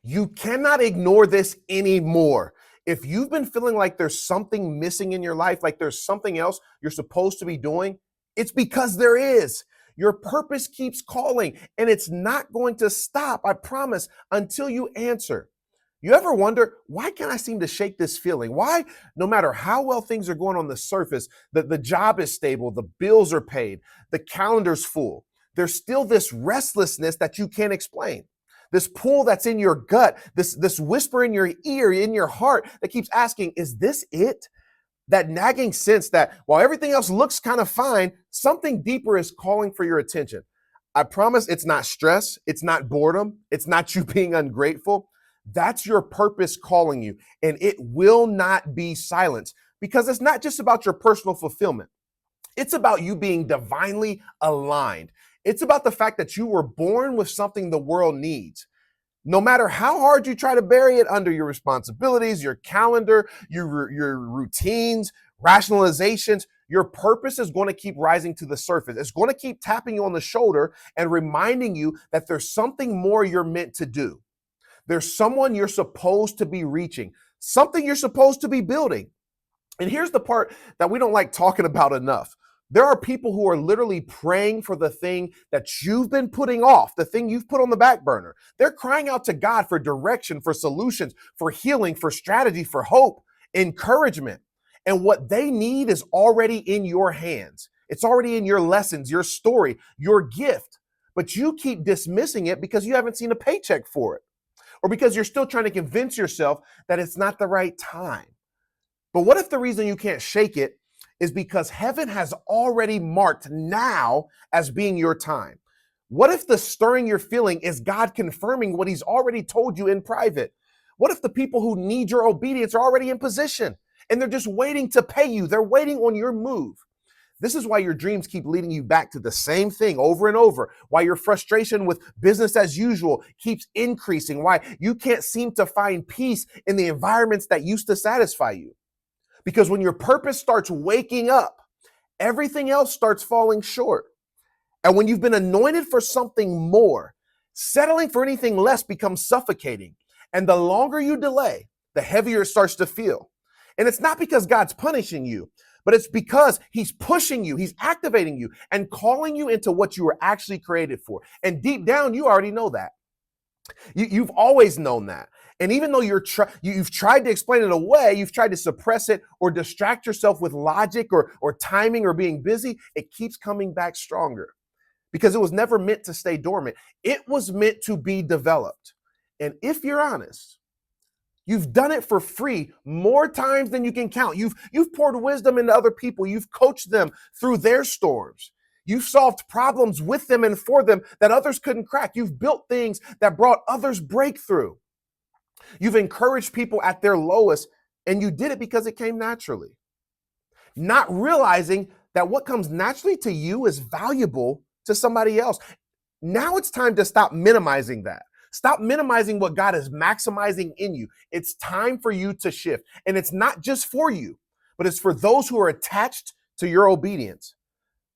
You cannot ignore this anymore. If you've been feeling like there's something missing in your life, like there's something else you're supposed to be doing, it's because there is. Your purpose keeps calling and it's not going to stop, I promise, until you answer. You ever wonder, why can't I seem to shake this feeling? Why, no matter how well things are going on the surface, the job is stable, the bills are paid, the calendar's full, there's still this restlessness that you can't explain. This pull that's in your gut, this whisper in your ear, in your heart that keeps asking, is this it? That nagging sense that while everything else looks kind of fine, something deeper is calling for your attention. I promise it's not stress, it's not boredom, it's not you being ungrateful. That's your purpose calling you, and it will not be silenced because it's not just about your personal fulfillment. It's about you being divinely aligned. It's about the fact that you were born with something the world needs. No matter how hard you try to bury it under your responsibilities, your calendar, your routines, rationalizations, your purpose is going to keep rising to the surface. It's going to keep tapping you on the shoulder and reminding you that there's something more you're meant to do. There's someone you're supposed to be reaching, something you're supposed to be building. And here's the part that we don't like talking about enough. There are people who are literally praying for the thing that you've been putting off, the thing you've put on the back burner. They're crying out to God for direction, for solutions, for healing, for strategy, for hope, encouragement. And what they need is already in your hands. It's already in your lessons, your story, your gift. But you keep dismissing it because you haven't seen a paycheck for it, or because you're still trying to convince yourself that it's not the right time. But what if the reason you can't shake it is because heaven has already marked now as being your time? What if the stirring you're feeling is God confirming what he's already told you in private? What if the people who need your obedience are already in position and they're just waiting to pay you? They're waiting on your move. This is why your dreams keep leading you back to the same thing over and over, why your frustration with business as usual keeps increasing, why you can't seem to find peace in the environments that used to satisfy you. Because when your purpose starts waking up, everything else starts falling short. And when you've been anointed for something more, settling for anything less becomes suffocating. And the longer you delay, the heavier it starts to feel. And it's not because God's punishing you, but it's because he's pushing you, he's activating you and calling you into what you were actually created for. And deep down, you already know that. You've always known that. And even though you've tried to explain it away, you've tried to suppress it or distract yourself with logic or timing or being busy, it keeps coming back stronger because it was never meant to stay dormant. It was meant to be developed. And if you're honest, you've done it for free more times than you can count. You've poured wisdom into other people. You've coached them through their storms. You've solved problems with them and for them that others couldn't crack. You've built things that brought others breakthrough. You've encouraged people at their lowest, and you did it because it came naturally. Not realizing that what comes naturally to you is valuable to somebody else. Now it's time to stop minimizing that. Stop minimizing what God is maximizing in you. It's time for you to shift. And it's not just for you, but it's for those who are attached to your obedience.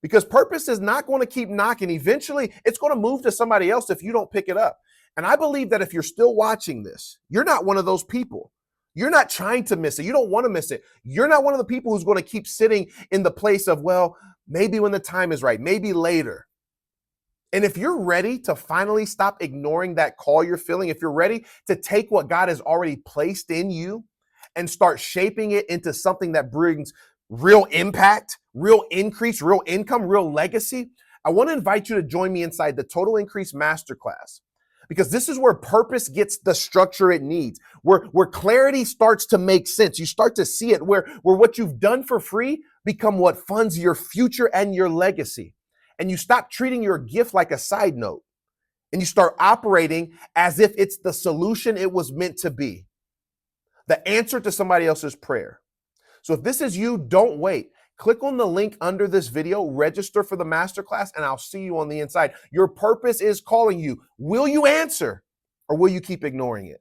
Because purpose is not going to keep knocking. Eventually, it's going to move to somebody else if you don't pick it up. And I believe that if you're still watching this, you're not one of those people. You're not trying to miss it. You don't want to miss it. You're not one of the people who's going to keep sitting in the place of, well, maybe when the time is right, maybe later. And if you're ready to finally stop ignoring that call you're feeling, if you're ready to take what God has already placed in you and start shaping it into something that brings real impact, real increase, real income, real legacy, I want to invite you to join me inside the Total Increase Masterclass. Because this is where purpose gets the structure it needs, where clarity starts to make sense. You start to see it, where what you've done for free become what funds your future and your legacy. And you stop treating your gift like a side note. And you start operating as if it's the solution it was meant to be. The answer to somebody else's prayer. So if this is you, don't wait. Click on the link under this video, register for the masterclass, and I'll see you on the inside. Your purpose is calling you. Will you answer or will you keep ignoring it?